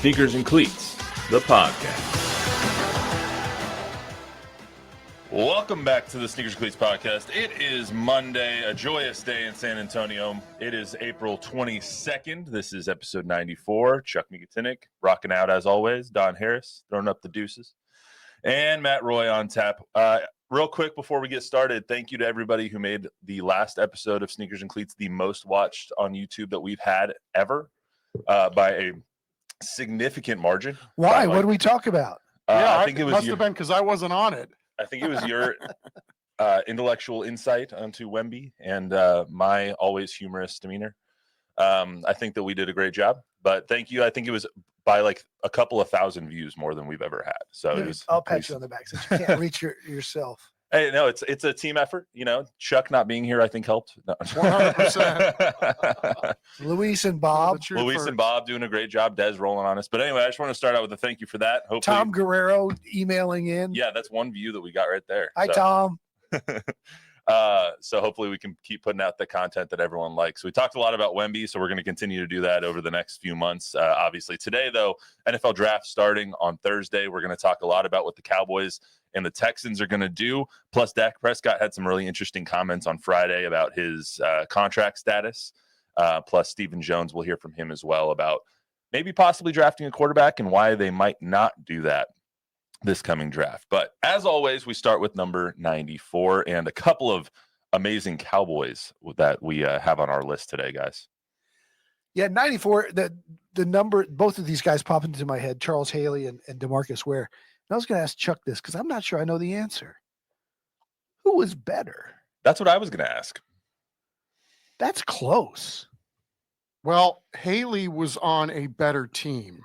Sneakers and Cleats, the podcast. Welcome back to the Sneakers and Cleats podcast. It is Monday, a joyous day in San Antonio. It is April 22nd. This is episode 94. Chuck Migatinik rocking out as always. Don Harris throwing up the deuces. And Matt Roy on tap. Real quick before we get started, thank you to everybody who made the last episode of Sneakers and Cleats the most watched on YouTube that we've had ever by a significant margin. Why? What did we talk about? I think it must have been because I wasn't on it. I think it was your intellectual insight onto Wemby and my always humorous demeanor. I think that we did a great job, but thank you. I think it was by like a couple of thousand views more than we've ever had. So it was, I'll pat you on the back since you can't reach yourself. Hey, no, it's a team effort. You know, Chuck not being here, I think, helped. No. 100%. Luis and Bob. And Bob doing a great job. Des rolling on us. But anyway, I just want to start out with a thank you for that. Hopefully, Tom Guerrero emailing in. Yeah, that's one view that we got right there. Hi, Tom. So hopefully we can keep putting out the content that everyone likes. We talked a lot about Wemby, so we're going to continue to do that over the next few months. Obviously today, though, NFL draft starting on Thursday. We're going to talk a lot about what the Cowboys and the Texans are going to do. Plus, Dak Prescott had some really interesting comments on Friday about his contract status. Plus, Stephen Jones, we'll hear from him as well about maybe possibly drafting a quarterback and why they might not do that this coming draft. But as always, we start with number 94 and a couple of amazing Cowboys that we have on our list today, guys. Yeah, 94, the number, both of these guys pop into my head, Charles Haley and DeMarcus Ware. And I was going to ask Chuck this because I'm not sure I know the answer. Who was better? That's what I was going to ask. That's close. Well, Haley was on a better team.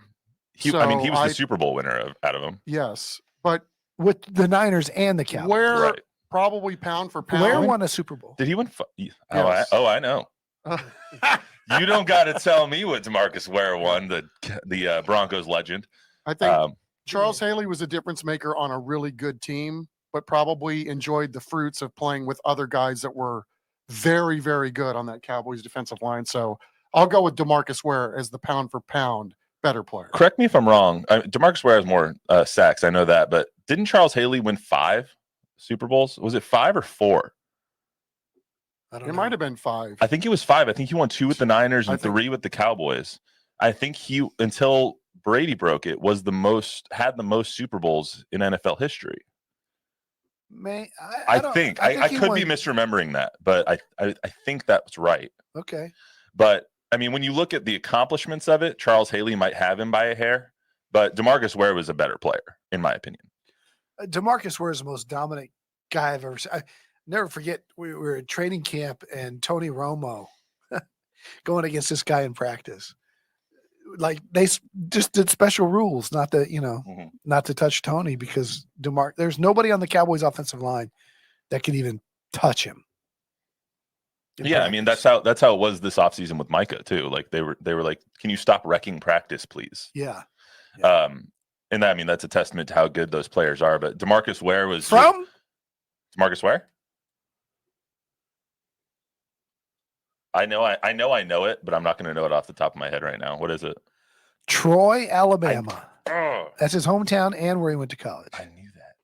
He was the Super Bowl winner out of them. Yes, but with the Niners and the Cowboys. Where probably pound for pound. Where won a Super Bowl? Did he win? Yes. I know. You don't got to tell me what DeMarcus Ware won, the Broncos legend. I think Charles Haley was a difference maker on a really good team, but probably enjoyed the fruits of playing with other guys that were very, very good on that Cowboys defensive line. So I'll go with DeMarcus Ware as the pound for pound better player. Correct me if I'm wrong. DeMarcus Ware has more sacks. I know that, but didn't Charles Haley win 5 Super Bowls? Was it 5 or 4? It might have been 5. I think it was 5. I think he won 2 with the Niners and 3 with the Cowboys. I think he, until Brady broke it, had the most Super Bowls in NFL history. I think I could be misremembering that, but I think that's right. Okay. But I mean, when you look at the accomplishments of it, Charles Haley might have him by a hair, but DeMarcus Ware was a better player, in my opinion. DeMarcus Ware is the most dominant guy I've ever seen. I never forget, we were at training camp and Tony Romo going against this guy in practice. Like they just did special rules not to, not to touch Tony because there's nobody on the Cowboys offensive line that could even touch him. Yeah, I mean that's how it was this offseason with Micah too. Like they were like, can you stop wrecking practice, please? Yeah. And I mean that's a testament to how good those players are. But DeMarcus Ware was from DeMarcus Ware. I know it, but I'm not going to know it off the top of my head right now. What is it? Troy, Alabama. That's his hometown and where he went to college. I knew that.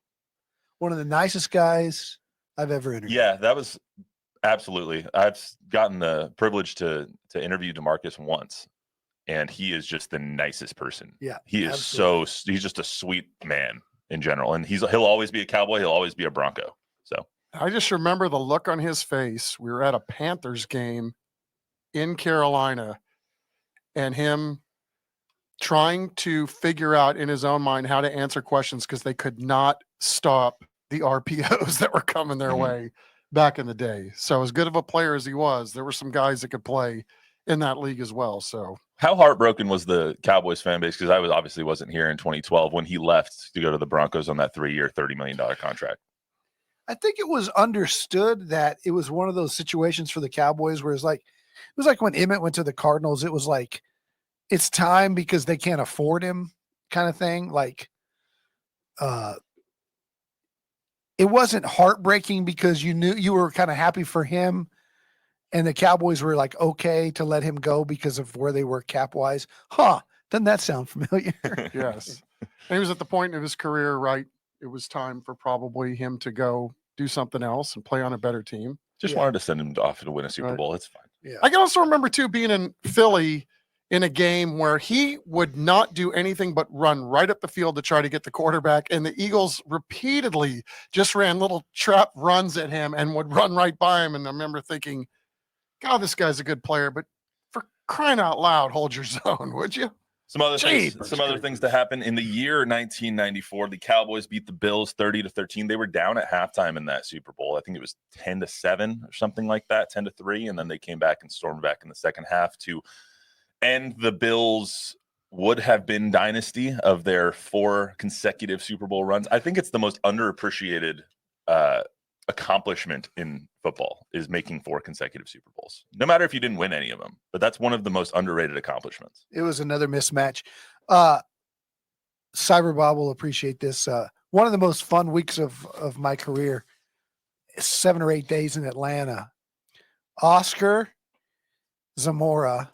One of the nicest guys I've ever interviewed. Yeah, that was absolutely. I've gotten the privilege to interview DeMarcus once, and he is just the nicest person. Yeah, he is he's just a sweet man in general, and he'll always be a Cowboy. He'll always be a Bronco. So I just remember the look on his face. We were at a Panthers game in Carolina, and him trying to figure out in his own mind how to answer questions because they could not stop the RPOs that were coming their way back in the day. So as good of a player as he was, there were some guys that could play in that league as well. So how heartbroken was the Cowboys fan base? Because I obviously wasn't here in 2012 when he left to go to the Broncos on that 3-year, $30 million contract. I think it was understood that it was one of those situations for the Cowboys where it was like when Emmett went to the Cardinals, it was like, it's time because they can't afford him kind of thing. Like, it wasn't heartbreaking because you knew you were kind of happy for him and the Cowboys were like, okay to let him go because of where they were cap wise. Doesn't that sound familiar? Yes. And he was at the point of his career, right? It was time for probably him to go do something else and play on a better team. Just wanted to send him off to win a Super Bowl. It's fine. Yeah. I can also remember, too, being in Philly in a game where he would not do anything but run right up the field to try to get the quarterback. And the Eagles repeatedly just ran little trap runs at him and would run right by him. And I remember thinking, God, this guy's a good player, but for crying out loud, hold your zone, would you? Some other things to happen in the year 1994. The Cowboys beat the Bills 30-13. They were down at halftime in that Super Bowl. I think it was 10-7 or something like that, 10-3, and then they came back and stormed back in the second half to end the Bills' would have been dynasty of their 4 consecutive Super Bowl runs. I think it's the most underappreciated accomplishment in football is making 4 consecutive Super Bowls, no matter if you didn't win any of them, but that's one of the most underrated accomplishments. It was another mismatch. Cyber Bob will appreciate this. One of the most fun weeks of my career, 7 or 8 days in Atlanta. Oscar Zamora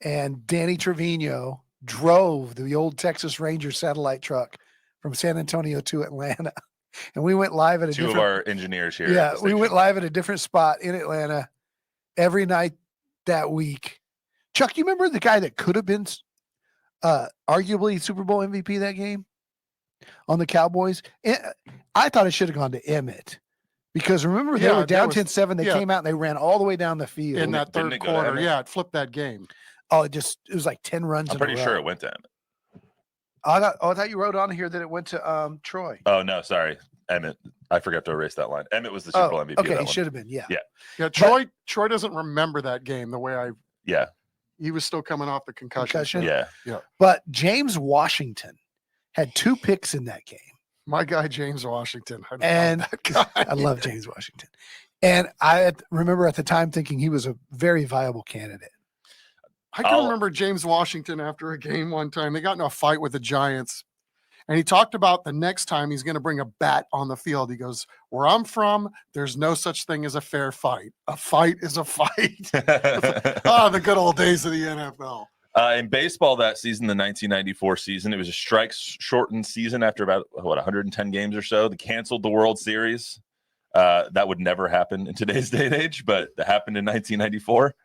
and Danny Trevino drove the old Texas Ranger satellite truck from San Antonio to Atlanta. And we went live at Two of our engineers here. Yeah, we went live at a different spot in Atlanta every night that week. Chuck, you remember the guy that could have been arguably Super Bowl MVP that game on the Cowboys? I thought it should have gone to Emmett because remember they were down 10-7. They came out and they ran all the way down the field in that third quarter. Yeah, it flipped that game. Oh, it was like 10 runs. I'm pretty sure it went to Emmett. I thought you wrote on here that it went to Troy. Oh no, sorry, Emmett. I forgot to erase that line. Emmett was the Super Bowl MVP. Okay, he should have been. Yeah. Troy doesn't remember that game the way I. Yeah. He was still coming off the concussion. Yeah. But James Washington had 2 picks in that game. My guy James Washington. I love James Washington, and I remember at the time thinking he was a very viable candidate. I can remember James Washington after a game one time. They got in a fight with the Giants, and he talked about the next time he's going to bring a bat on the field. He goes, "Where I'm from, there's no such thing as a fair fight. A fight is a fight." The good old days of the NFL. In baseball that season, the 1994 season, it was a strike-shortened season after about 110 games or so. They canceled the World Series. That would never happen in today's day and age, but that happened in 1994.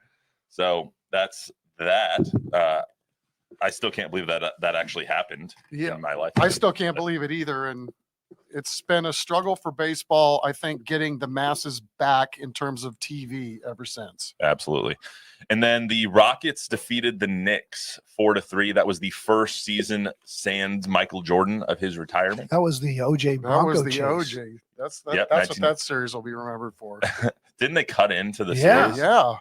So that's that. I still can't believe that actually happened in my life. I still can't believe it either. And it's been a struggle for baseball, I think, getting the masses back in terms of TV ever since. Absolutely. And then the Rockets defeated the Knicks 4-3. That was the first season sans Michael Jordan of his retirement. That was the OJ Bronco chase. OJ. That's what that series will be remembered for. Didn't they cut into the series? Yeah.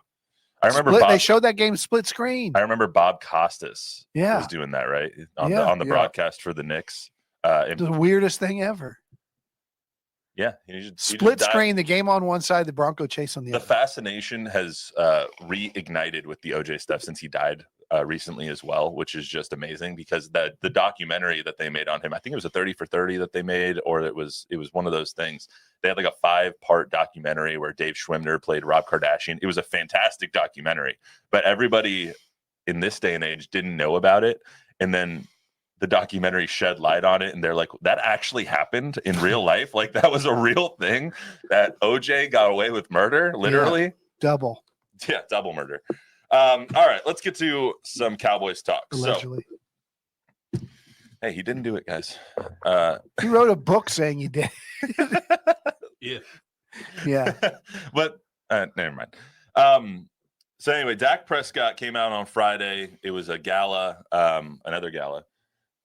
I remember they showed that game split screen. I remember Bob Costas was doing that, right? On the broadcast for the Knicks. The weirdest thing ever. Yeah. Split screen, the game on one side, the Bronco chase on the other. The fascination has reignited with the OJ stuff since he died recently as well, which is just amazing because the documentary that they made on him, I think it was a 30 for 30 that they made, or it was one of those things. They had like a 5-part documentary where Dave Schwimmer played Rob Kardashian. It was a fantastic documentary, but everybody in this day and age didn't know about it. And then the documentary shed light on it, and they're like, that actually happened in real life. Like that was a real thing that OJ got away with murder, literally. Yeah, double murder. All right, let's get to some Cowboys talk. Allegedly. So, hey, he didn't do it, guys. He wrote a book saying he did. Yeah. But never mind. So anyway, Dak Prescott came out on Friday. It was a gala, another gala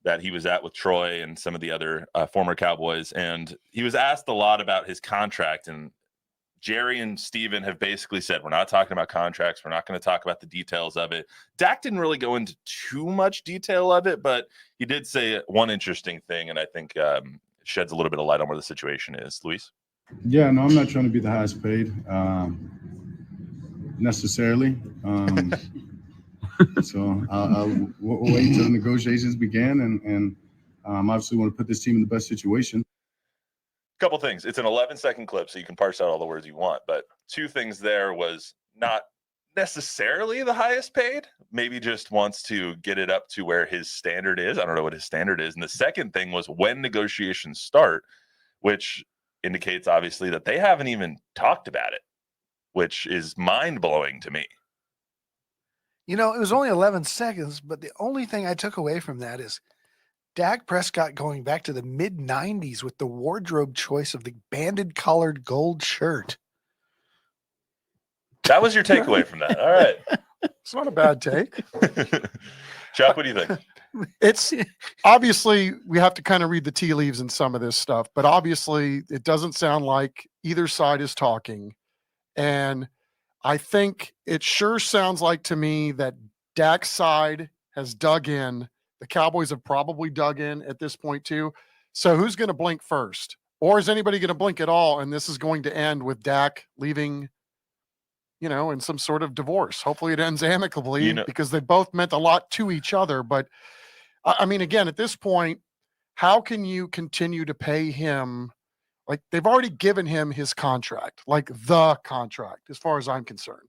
that he was at with Troy and some of the other former Cowboys. And he was asked a lot about his contract. And Jerry and Steven have basically said, we're not talking about contracts. We're not going to talk about the details of it. Dak didn't really go into too much detail of it, but he did say one interesting thing, and I think sheds a little bit of light on where the situation is. Luis? Yeah, no, I'm not trying to be the highest paid necessarily. So I'll wait until the negotiations begin, and obviously want to put this team in the best situation. Couple things. It's an 11-second clip, so you can parse out all the words you want. But 2 things there was not necessarily the highest paid, maybe just wants to get it up to where his standard is. I don't know what his standard is. And the second thing was when negotiations start, which indicates obviously that they haven't even talked about it, which is mind-blowing to me. You know, it was only 11 seconds, but the only thing I took away from that is Dak Prescott going back to the mid-90s with the wardrobe choice of the banded collared gold shirt. That was your takeaway from that. All right. It's not a bad take. Chuck, what do you think? It's obviously we have to kind of read the tea leaves in some of this stuff, but obviously it doesn't sound like either side is talking. And I think it sure sounds like to me that Dak's side has dug in. The Cowboys have probably dug in at this point too. So who's going to blink first? Or is anybody going to blink at all? And this is going to end with Dak leaving, you know, in some sort of divorce. Hopefully it ends amicably because they both meant a lot to each other. But I mean, again, at this point, how can you continue to pay him? Like they've already given him his contract, like the contract, as far as I'm concerned.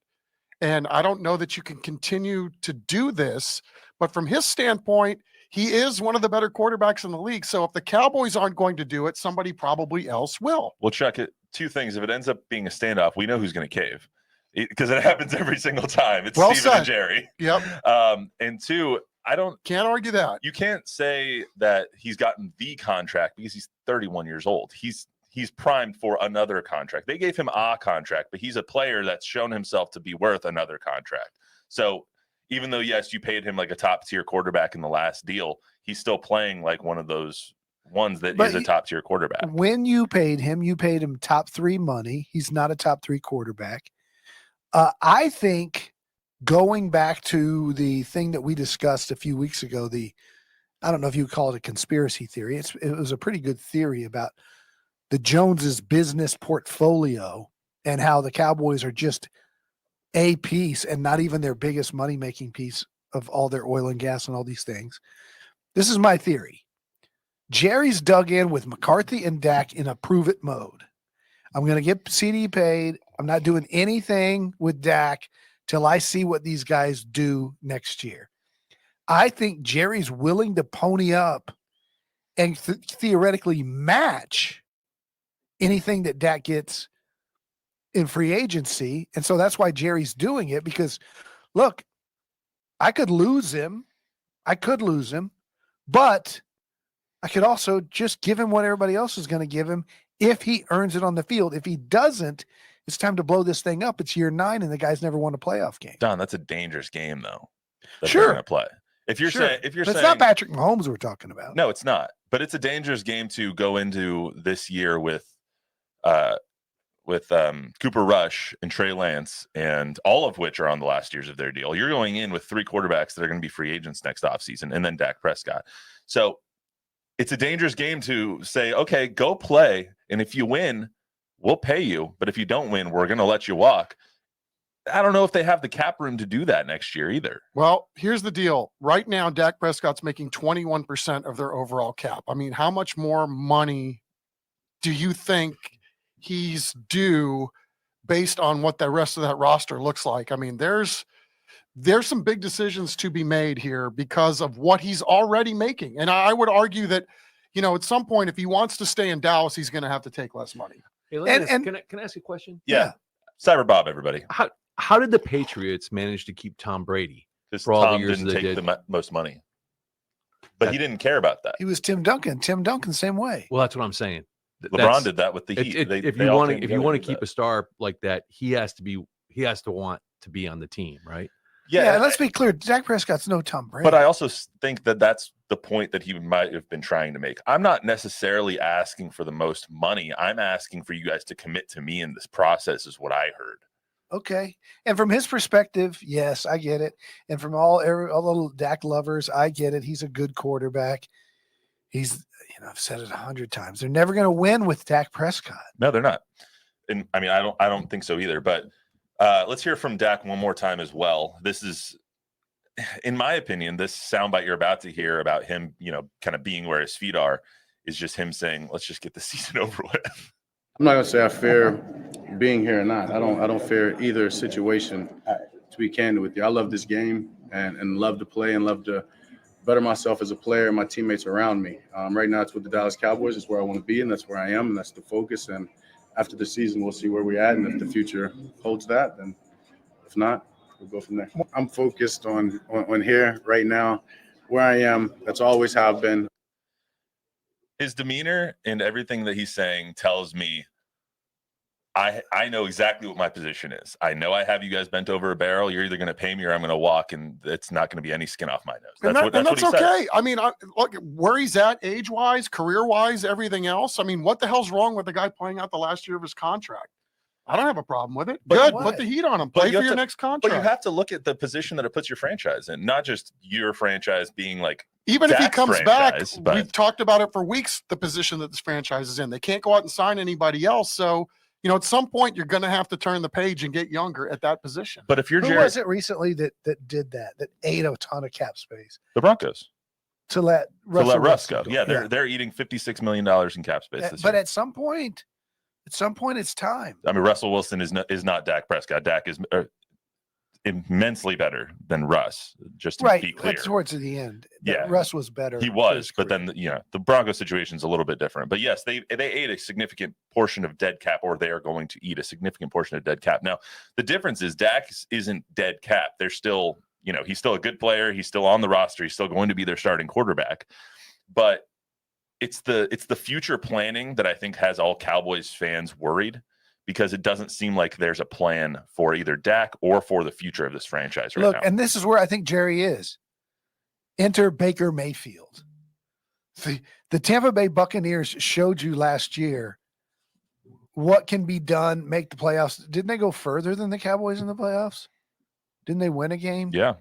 And I don't know that you can continue to do this, but from his standpoint, he is one of the better quarterbacks in the league. So if the Cowboys aren't going to do it, somebody probably else will. Well, Chuck, two things. If it ends up being a standoff, we know who's going to cave because it happens every single time. It's Well Steven said. and Jerry. Yep. And two, Can't argue that. You can't say that he's gotten the contract because he's 31 years old. He's primed for another contract. They gave him a contract, but he's a player that's shown himself to be worth another contract. So even though, yes, you paid him like a top tier quarterback in the last deal, he's still playing like one of those ones that is a top tier quarterback. When you paid him top 3 money. He's not a top 3 quarterback. I think going back to the thing that we discussed a few weeks ago, I don't know if you would call it a conspiracy theory. It was a pretty good theory about the Joneses' business portfolio and how the Cowboys are just a piece and not even their biggest money-making piece of all their oil and gas and all these things. This is my theory. Jerry's dug in with McCarthy and Dak in a prove-it mode. I'm going to get CD paid. I'm not doing anything with Dak till I see what these guys do next year. I think Jerry's willing to pony up and theoretically match anything that Dak gets in free agency. And so that's why Jerry's doing it because, look, I could lose him, but I could also just give him what everybody else is going to give him if he earns it on the field. If he doesn't, it's time to blow this thing up. It's year 9 and the guy's never won a playoff game. Don, that's a dangerous game though. That Sure. they're going to play. If you're saying, it's not Patrick Mahomes we're talking about. No, it's not. But it's a dangerous game to go into this year with Cooper Rush and Trey Lance, and all of which are on the last years of their deal. You're going in with 3 quarterbacks that are going to be free agents next offseason, and then Dak Prescott. So it's a dangerous game to say, okay, go play, and if you win, we'll pay you. But if you don't win, we're going to let you walk. I don't know if they have the cap room to do that next year either. Well, here's the deal. Right now, Dak Prescott's making 21% of their overall cap. I mean, how much more money do you think he's due based on what the rest of that roster looks like? I mean, there's some big decisions to be made here because of what he's already making. And I would argue that, you know, at some point, if he wants to stay in Dallas, he's going to have to take less money. Hey, can I ask you a question? Yeah. Cyber Bob, everybody. How did the Patriots manage to keep Tom Brady Because all the Tom years didn't they take did? the most money. But he didn't care about that. He was Tim Duncan. Tim Duncan, same way. Well, that's what I'm saying. LeBron did that with the Heat. If They you all want came to together to keep do a star like that, he has to want to be on the team, right? Yeah, and let's be clear. Dak Prescott's no Tom Brady. But I also think that that's the point that he might have been trying to make. I'm not necessarily asking for the most money. I'm asking for you guys to commit to me in this process is what I heard. Okay. And from his perspective, yes, I get it. And from all the Dak lovers, I get it. He's a good quarterback. He's, I've said it 100 times. They're never going to win with Dak Prescott. No, they're not. And I mean, I don't think so either. But let's hear from Dak one more time as well. This is, in my opinion, this soundbite you're about to hear about him, kind of being where his feet are, is just him saying, "Let's just get the season over with." I'm not gonna say I fear being here or not. I don't fear either situation. to be candid with you. I love this game and love to play and love to better myself as a player and my teammates around me. Right now it's with the Dallas Cowboys. It's where I want to be, and that's where I am, and that's the focus. And after the season, we'll see where we're at, and if the future holds that, then if not, we'll go from there. I'm focused on here right now, where I am. That's always how I've been. His demeanor and everything that he's saying tells me I know exactly what my position is. I know I have you guys bent over a barrel. You're either going to pay me or I'm going to walk, and it's not going to be any skin off my nose. That's what he okay. says. I mean, look where he's at, age-wise, career-wise, everything else. I mean, what the hell's wrong with the guy playing out the last year of his contract? I don't have a problem with it. But Good. what? Put the heat on him. Play for your next contract. But you have to look at the position that it puts your franchise in, not just your franchise being like even if he Dak's comes back, franchise, but we've talked about it for weeks, the position that this franchise is in. They can't go out and sign anybody else. So, you know, at some point you're going to have to turn the page and get younger at that position. But if you're Who was it recently that did that ate a ton of cap space the Broncos to let Russ go? Yeah, they're eating $56 million in cap space this but year. at some point it's time. I mean, Russell Wilson is not Dak Prescott. Dak is immensely better than Russ, just to be clear. Towards the end. Yeah. Russ was better. He was, but then the Broncos situation is a little bit different. But yes, they ate a significant portion of dead cap, or they are going to eat a significant portion of dead cap. Now, the difference is Dak isn't dead cap. They're still, he's still a good player. He's still on the roster. He's still going to be their starting quarterback. But it's the future planning that I think has all Cowboys fans worried, because it doesn't seem like there's a plan for either Dak or for the future of this franchise right now. And this is where I think Jerry is. Enter Baker Mayfield. The Tampa Bay Buccaneers showed you last year what can be done, make the playoffs. Didn't they go further than the Cowboys in the playoffs? Didn't they win a game? Yeah.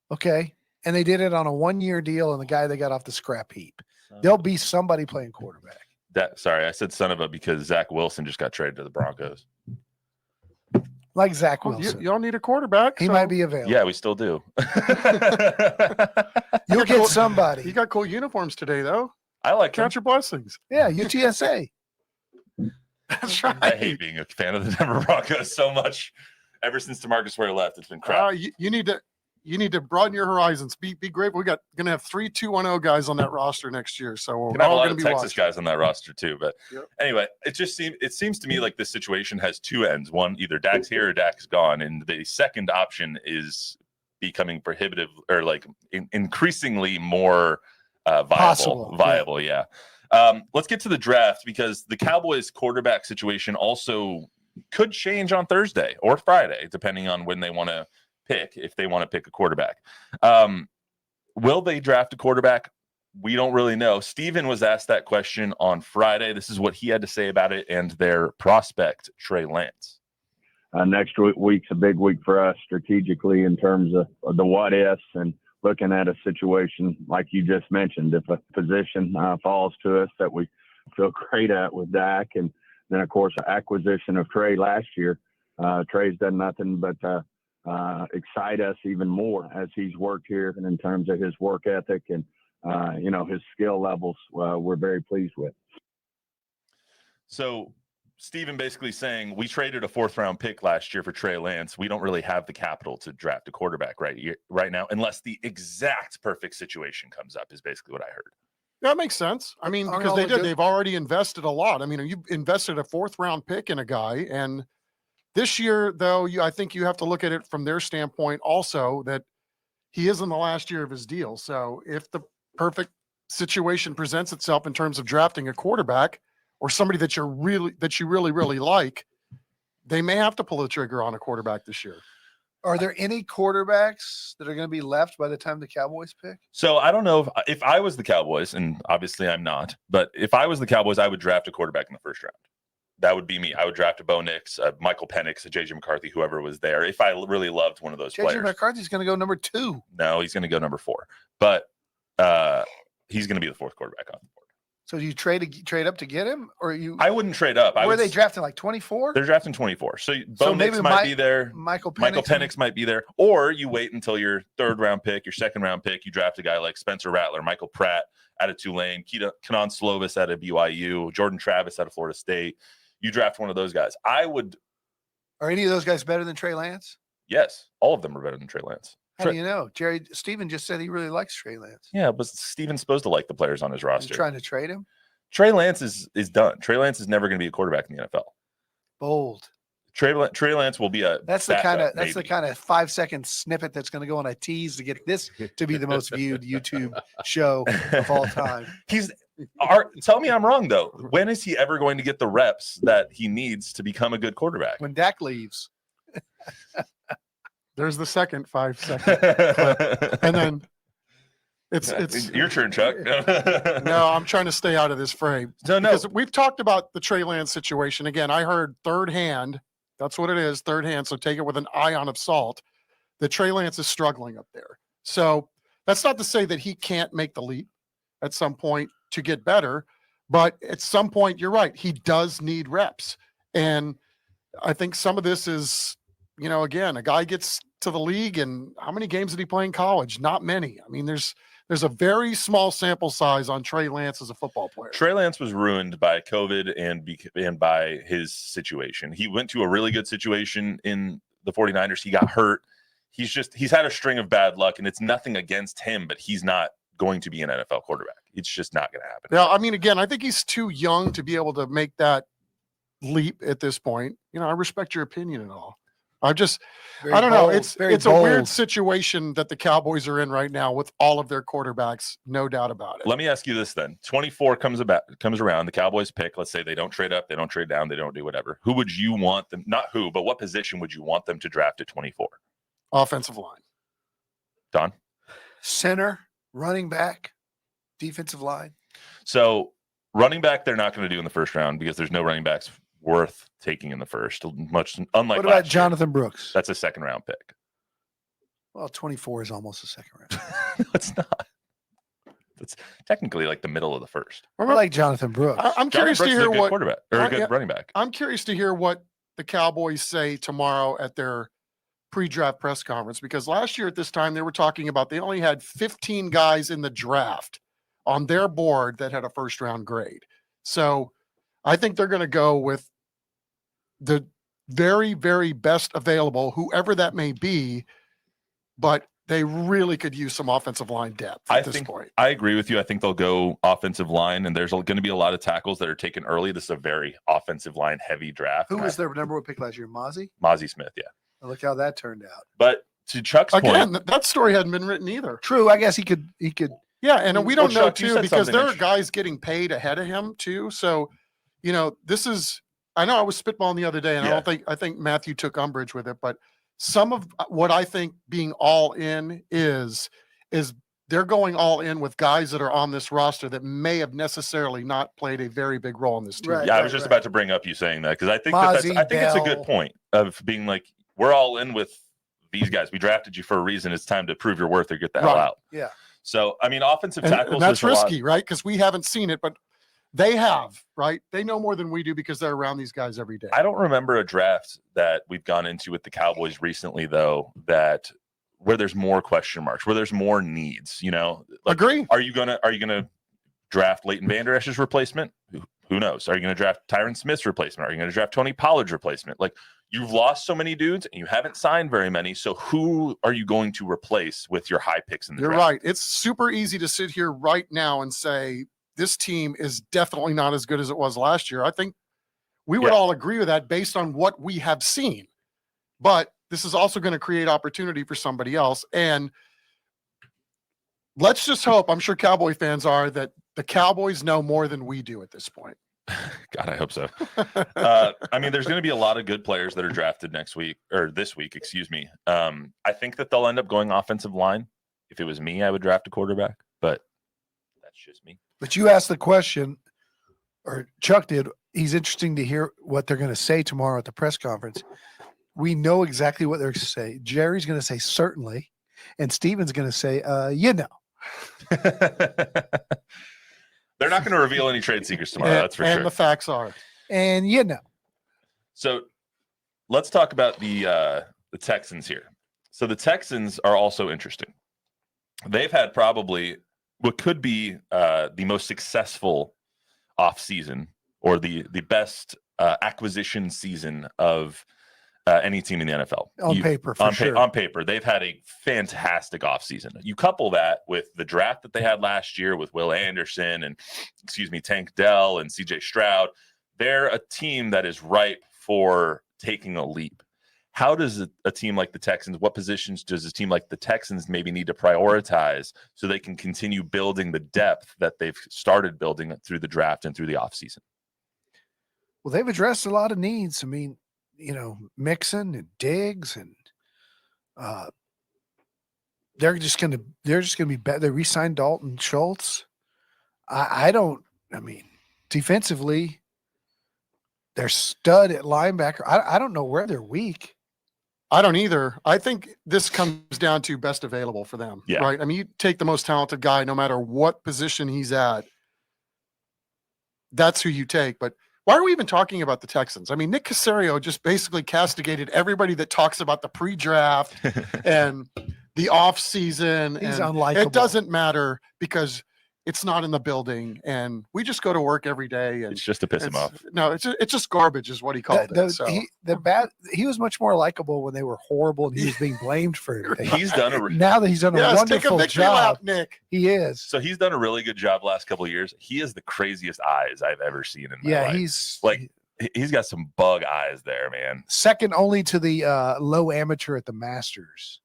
Okay. And they did it on a 1-year deal, and the guy they got off the scrap heap. There'll be somebody playing quarterback. Sorry, I said son of a because Zach Wilson just got traded to the Broncos. Like Zach Wilson. You don't need a quarterback. He might be available. Yeah, we still do. You'll get somebody. You got cool uniforms today, though. I like Count your blessings. Yeah, UTSA. That's right. I hate being a fan of the Denver Broncos so much. Ever since DeMarcus Ware left, it's been crap. You need to broaden your horizons. Be grateful. We're going to have 3 2-1-0 guys on that roster next year. So we're gonna have a all lot going of to be Texas watching. guys on that roster too. But Yep. Anyway, it seems to me like this situation has two ends. One, either Dak's here or Dak's gone, and the second option is becoming prohibitive or like increasingly more viable. Yeah. Let's get to the draft, because the Cowboys quarterback situation also could change on Thursday or Friday, depending on when they want to pick, if they want to pick a quarterback. Will they draft a quarterback? We don't really know. Steven was asked that question on Friday. This is what he had to say about it and their prospect, Trey Lance. Next week's a big week for us strategically in terms of the what ifs and looking at a situation like you just mentioned. If a position falls to us that we feel great at with Dak, and then, of course, the acquisition of Trey last year, Trey's done nothing but excite us even more as he's worked here, and in terms of his work ethic and his skill levels, we're very pleased with. So Steven basically saying we traded a 4th-round pick last year for Trey Lance. We don't really have the capital to draft a quarterback right now, unless the exact perfect situation comes up, is basically what I heard. That makes sense. I mean, because they've already invested a lot. I mean, you've invested a 4th-round pick in a guy, and this year, though, I think you have to look at it from their standpoint also, that he is in the last year of his deal. So if the perfect situation presents itself in terms of drafting a quarterback or somebody that you really like, they may have to pull the trigger on a quarterback this year. Are there any quarterbacks that are going to be left by the time the Cowboys pick? So I don't know if I was the Cowboys, and obviously I'm not, but if I was the Cowboys, I would draft a quarterback in the 1st round. That would be me. I would draft a Bo Nix, a Michael Penix, a J.J. McCarthy, whoever was there, if I really loved one of those players. J.J. McCarthy's going to go number 2. No, he's going to go number 4. But he's going to be the 4th quarterback on the board. So do you trade up to get him, or you? I wouldn't trade up. Were they drafting like 24? They're drafting 24. So Bo Nix might be there. Michael Penix might be there. Or you wait until your 3rd-round pick, your 2nd-round pick. You draft a guy like Spencer Rattler, Michael Pratt out of Tulane, Kenan Slovis out of BYU, Jordan Travis out of Florida State. You draft one of those guys. Are any of those guys better than Trey Lance? Yes, all of them are better than Trey Lance. How do you know? Steven just said he really likes Trey Lance. Yeah, but Steven's supposed to like the players on his You're roster. trying to trade him? Trey Lance is done. Trey Lance is never going to be a quarterback in the NFL. Bold. Trey Lance will be a. That's the kind of 5-second snippet that's going to go on a tease to get this to be the most viewed YouTube show of all time. Tell me I'm wrong though. When is he ever going to get the reps that he needs to become a good quarterback? When Dak leaves. There's the second 5-second clip. And then it's your turn, Chuck. No, I'm trying to stay out of this frame. No. Because we've talked about the Trey Lance situation. Again, I heard third hand. That's what it is, third hand. So take it with an ion of salt. That Trey Lance is struggling up there. So that's not to say that he can't make the leap at some point to get better. But at some point, you're right. He does need reps. And I think some of this is, again, a guy gets to the league, and how many games did he play in college? Not many. I mean, there's a very small sample size on Trey Lance as a football player. Trey Lance was ruined by COVID and by his situation. He went to a really good situation in the 49ers. He got hurt. He's had a string of bad luck, and it's nothing against him, but he's not going to be an NFL quarterback. It's just not going to happen. Yeah, I mean, again, I think he's too young to be able to make that leap at this point. I respect your opinion and all. I don't know. It's a weird situation that the Cowboys are in right now with all of their quarterbacks, no doubt about it. Let me ask you this then. 24 comes around, the Cowboys pick, let's say they don't trade up, they don't trade down, they don't do whatever. Who would you want them, not who, but what position would you want them to draft at 24? Offensive line. Don? Center, running back, defensive line. So running back, they're not going to do in the first round because there's no running backs worth taking in the first. Much unlike. What about Jonathan Brooks? That's a second round pick. Well, 24 is almost a second round. No, it's not. It's technically like the middle of the first. I like Jonathan Brooks. I'm curious to hear what quarterback or a good running back. I'm curious to hear what the Cowboys say tomorrow at their pre-draft press conference, because last year at this time they were talking about they only had 15 guys in the draft on their board that had a first round grade. So I think they're going to go with the very, very best available, whoever that may be, but they really could use some offensive line depth at this point. I agree with you. I think they'll go offensive line, and there's going to be a lot of tackles that are taken early. This is a very offensive line heavy draft. Who was their number one pick last year? Mozzie Smith, yeah. Look how that turned out. But to Chuck's point, point, that story hadn't been written either. True, I guess he could. Yeah, and we don't know Chuck, too, because there are guys getting paid ahead of him too. So, this is. I know I was spitballing the other day, and I think Matthew took umbrage with it, but some of what I think being all in is they're going all in with guys that are on this roster that may have necessarily not played a very big role in this team. Right, I was just about to bring up you saying that because I think it's a good point of being like, we're all in with these guys. We drafted you for a reason. It's time to prove your worth or get the hell out. Yeah. So, I mean, offensive tackles. And that's risky, right? Because we haven't seen it, but they have, right? They know more than we do because they're around these guys every day. I don't remember a draft that we've gone into with the Cowboys recently, though, where there's more question marks, where there's more needs. Agree. Are you gonna draft Leighton Vander Esch's replacement? Who knows? Are you going to draft Tyron Smith's replacement? Are you going to draft Tony Pollard's replacement? Like, you've lost so many dudes and you haven't signed very many. So who are you going to replace with your high picks in the draft? You're right. It's super easy to sit here right now and say this team is definitely not as good as it was last year. I think we would all agree with that based on what we have seen. But this is also going to create opportunity for somebody else. And let's just hope, I'm sure Cowboy fans are, that the Cowboys know more than we do at this point. God, I hope so. I mean, there's going to be a lot of good players that are drafted this week. I think that they'll end up going offensive line. If it was me, I would draft a quarterback, but that's just me. But you asked the question, or Chuck did. He's interesting to hear what they're going to say tomorrow at the press conference. We know exactly what they're going to say. Jerry's going to say certainly, and Steven's going to say, They're not going to reveal any trade secrets tomorrow. That's for sure. And the facts are. And So let's talk about the Texans here. So the Texans are also interesting. They've had probably what could be the most successful offseason or the best acquisition season of any team in the NFL. On paper, for sure. On paper, they've had a fantastic offseason. You couple that with the draft that they had last year with Will Anderson and, Tank Dell and CJ Stroud. They're a team that is ripe for taking a leap. How does a team like the Texans, what positions does a team like the Texans maybe need to prioritize so they can continue building the depth that they've started building through the draft and through the offseason? Well, they've addressed a lot of needs. I mean, Mixon and Diggs, and they're just going to be better. They re-signed Dalton Schultz. Defensively, they're stud at linebacker. I don't know where they're weak. I don't either. I think this comes down to best available for them, right? I mean, you take the most talented guy, no matter what position he's at. That's who you take. But why are we even talking about the Texans? I mean, Nick Caserio just basically castigated everybody that talks about the pre-draft and the offseason. He's and unlikable. It doesn't matter because it's not in the building, and we just go to work every day. And it's just to piss him off. No, it's just garbage, is what he called it. So. He was much more likable when they were horrible, and he was being blamed for everything. He's done now that he's done a wonderful job. Lap, Nick. He is. So he's done a really good job the last couple of years. He has the craziest eyes I've ever seen in my life. He's got some bug eyes there, man. Second only to the low amateur at the Masters.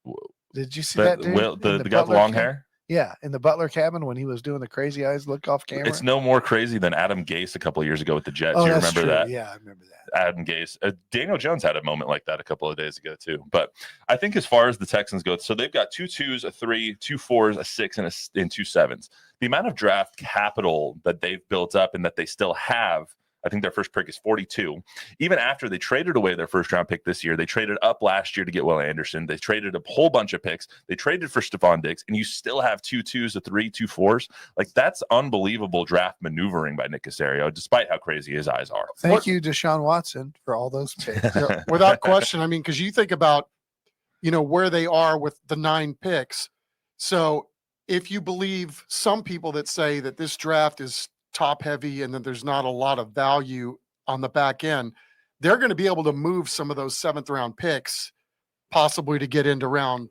Whoa. Did you see that dude? The guy with the long hair? Yeah, in the Butler cabin when he was doing the crazy eyes look off camera. It's no more crazy than Adam Gase a couple of years ago with the Jets. Oh, you that's remember true. that? Yeah, I remember that. Adam Gase. Daniel Jones had a moment like that a couple of days ago too. But I think as far as the Texans go, so they've got 2 2s, a 3, 2 4s, a 6, and 2 7s. The amount of draft capital that they've built up and that they still have, I think their first pick is 42. Even after they traded away their first round pick this year, they traded up last year to get Will Anderson. They traded a whole bunch of picks. They traded for Stephon Diggs, and you still have 2 2s, a 3, 2 4s. Like, that's unbelievable draft maneuvering by Nick Caserio, despite how crazy his eyes are. Thank you, Deshaun Watson, for all those picks. Yeah, without question. I mean, because you think about, where they are with the 9 picks. So if you believe some people that say that this draft is top heavy and that there's not a lot of value on the back end, they're going to be able to move some of those 7th round picks possibly to get into round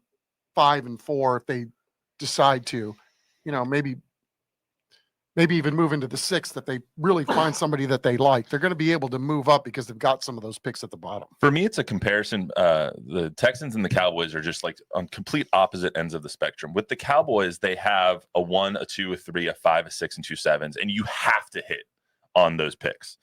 5 and 4 if they decide to, maybe even move into the 6th if they really find somebody that they like. They're going to be able to move up because they've got some of those picks at the bottom. For me, it's a comparison. The Texans and the Cowboys are just like on complete opposite ends of the spectrum. With the Cowboys, they have a 1, a 2, a 3, a 5, a 6, and 2 7s, and you have to hit on those picks.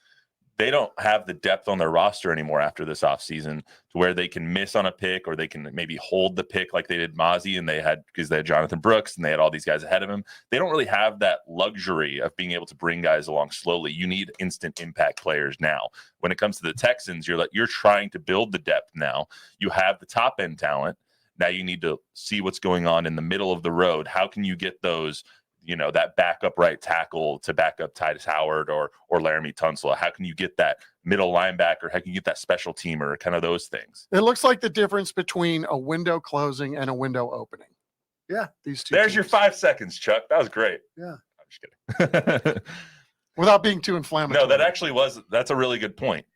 They don't have the depth on their roster anymore after this offseason to where they can miss on a pick or they can maybe hold the pick like they did Mozzie because they had Jonathan Brooks and they had all these guys ahead of him. They don't really have that luxury of being able to bring guys along slowly. You need instant impact players now. When it comes to the Texans, you're trying to build the depth now. You have the top end talent. Now you need to see what's going on in the middle of the road. How can you get those that backup right tackle to back up Titus Howard or Laramie Tunsil? How can you get that middle linebacker? How can you get that special teamer? Kind of those things. It looks like the difference between a window closing and a window opening. Yeah. These two. There's teams. your 5 seconds, Chuck. That was great. Yeah. I'm just kidding. Without being too inflammatory. No, that's a really good point.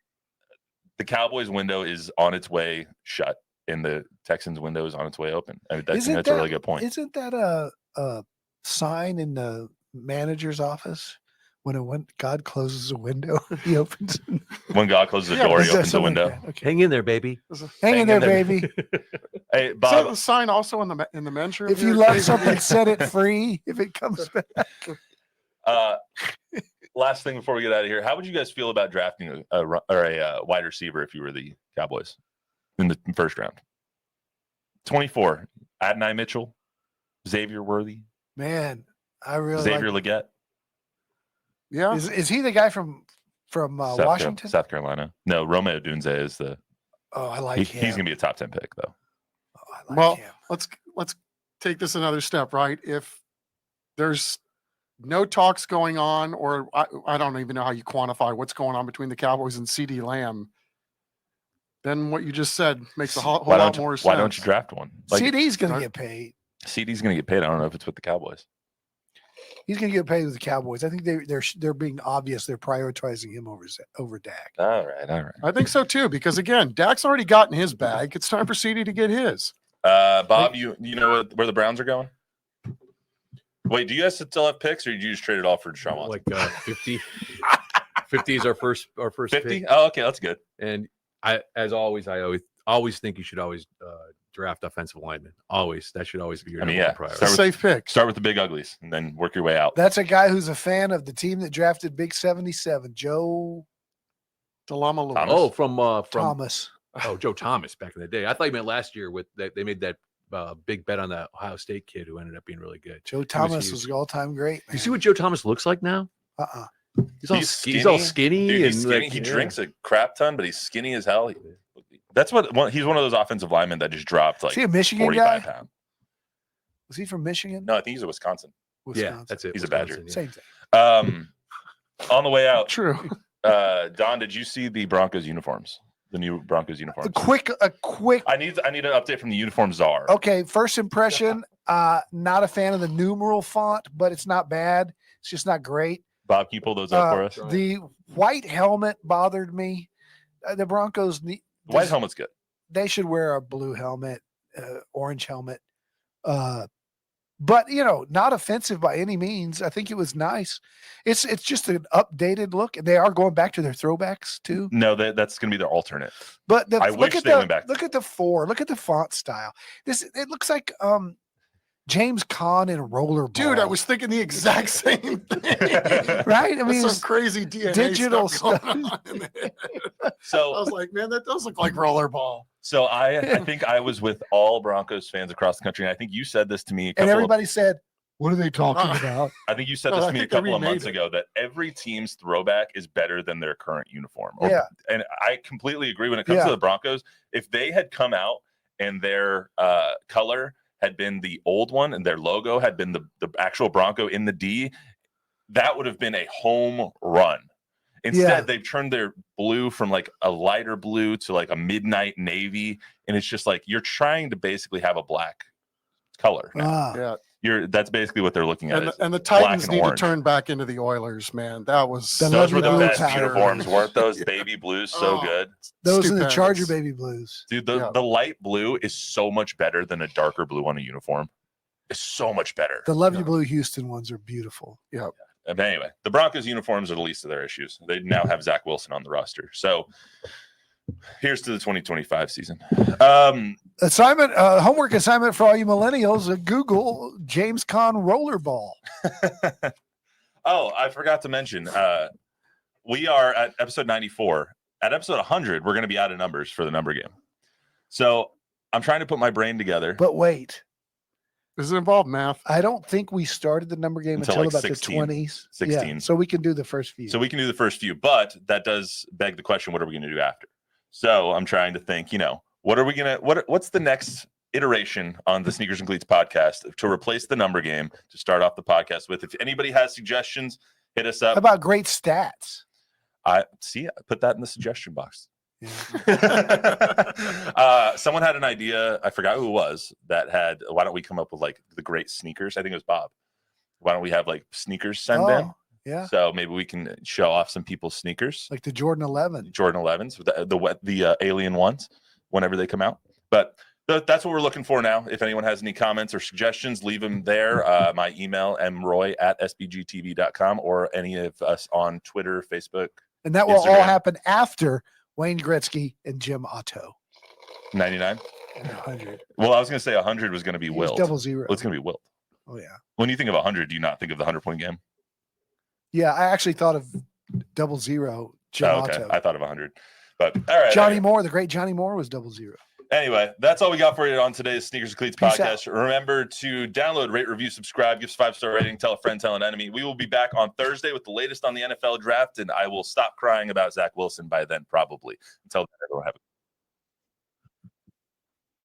The Cowboys window is on its way shut and the Texans window is on its way open. I mean, that's a really good point. Isn't that a sign in the manager's office when God closes a window, he opens? When God closes a door, he opens a window. Like okay. Hang in there, baby. Hang in there, baby. Hey, Is Bob. that the sign also in the men's room? If you love something, set it free. If it comes back. Last thing before we get out of here, how would you guys feel about drafting a wide receiver if you were the Cowboys in the first round? 24, Adonai Mitchell, Xavier Worthy. Man, I really Xavier Legette. Yeah. Is he the guy from Washington? South Carolina. No, Romeo Dunze is the. Oh, I like him. He's gonna be a top 10 pick though. Oh, I like him. Let's take this another step, right? If there's no talks going on, or I don't even know how you quantify what's going on between the Cowboys and CeeDee Lamb, then what you just said makes a whole lot more sense. Why don't you draft one? CeeDee's going to get paid. CeeDee's going to get paid. I don't know if it's with the Cowboys. He's going to get paid with the Cowboys. I think they're being obvious. They're prioritizing him over Dak. All right. I think so too, because again, Dak's already gotten his bag. It's time for CD to get his. Bob, you know where the Browns are going? Wait, do you guys still have picks, or did you just trade it all for Deshaun Watson? Like 50. 50 is our first 50? pick. Oh, okay, that's good. And I always think you should always draft offensive linemen. Always. That should always be your number one priority. It's a safe pick. Start with the big uglies and then work your way out. That's a guy who's a fan of the team that drafted Big 77, Joe Thomas. Oh, from Thomas. Oh, Joe Thomas back in the day. I thought you meant last year with they made that big bet on that Ohio State kid who ended up being really good. Joe Thomas was all-time great. You see what Joe Thomas looks like now? He's all skinny. Dude, he's and skinny. like, He drinks a crap ton, but he's skinny as hell. That's he's one of those offensive linemen that just dropped like is he a Michigan 45 guy? pounds. Was he from Michigan? No, I think he's a Wisconsin. Yeah, that's it. He's a Badger. Yeah. Same thing. On the way out, True. Don, did you see the Broncos uniforms? The new Broncos uniforms. A quick. I need an update from the uniform czar. Okay, first impression. Not a fan of the numeral font, but it's not bad. It's just not great. Bob, can you pull those up for us? The white helmet bothered me. The Broncos need The white helmet's good. They should wear a blue helmet, orange helmet. But not offensive by any means. I think it was nice. It's just an updated look. They are going back to their throwbacks too. No, that's going to be their alternate. But I wish they went back. Look at the 4. Look at the font style. It looks like James Caan in Rollerball. Dude, I was thinking the exact same thing. Right? I mean, some crazy DNA digital stuff. stuff. Going on in there. So I was like, man, that does look like rollerball. So I think I was with all Broncos fans across the country, and I think you said this to me. And everybody said, "What are they talking about?" I think you said this to me a couple of months ago that every team's throwback is better than their current uniform. Yeah, and I completely agree. When it comes to the Broncos, if they had come out and their color had been the old one and their logo had been the actual Bronco in the D, that would have been a home run. Instead, they've turned their blue from like a lighter blue to like a midnight navy, and it's just like you're trying to basically have a black color now. That's basically what they're looking at. And the Titans need to turn back into the Oilers, man. Those were the best uniforms, weren't those? Baby blues, so good. Those and the Charger baby blues. Dude, the light blue is so much better than a darker blue on a uniform. It's so much better. The Lovely Blue Houston ones are beautiful. Yeah. But anyway, the Broncos uniforms are the least of their issues. They now have Zach Wilson on the roster. So here's to the 2025 season. Homework assignment for all you millennials. Google James Caan rollerball. Oh, I forgot to mention. We are at episode 94. At episode 100, we're going to be out of numbers for the number game. So I'm trying to put my brain together. But wait. Does it involve math? I don't think we started the number game until like about 16, the 20s. 16. Yeah, so we can do the first few. But that does beg the question, what are we going to do after? So I'm trying to think, what's the next iteration on the Sneakers and Cleats podcast to replace the number game to start off the podcast with? If anybody has suggestions, hit us up. How about great stats? I put that in the suggestion box. Yeah. Someone had an idea, I forgot who it was, that had, why don't we come up with like the great sneakers? I think it was Bob. Why don't we have like sneakers send in? Yeah. So maybe we can show off some people's sneakers. Like the Jordan 11. Jordan 11s, the alien ones, whenever they come out. But that's what we're looking for now. If anyone has any comments or suggestions, leave them there. My email, mroy@sbgtv.com, or any of us on Twitter, Facebook. And that will all happen after Wayne Gretzky and Jim Otto. 99? 100. Well, I was going to say 100 was going to be Wilt. 00. Well, it's going to be Wilt. Oh, yeah. When you think of 100, do you not think of the 100-point game? Yeah, I actually thought of 00, Jim Otto. I thought of 100. But all right. Johnny Moore, the great Johnny Moore was 00. Anyway, that's all we got for you on today's Sneakers and Cleats podcast. Remember to download, rate, review, subscribe, give us a 5-star rating, tell a friend, tell an enemy. We will be back on Thursday with the latest on the NFL draft, and I will stop crying about Zach Wilson by then, probably. Until then, everyone have a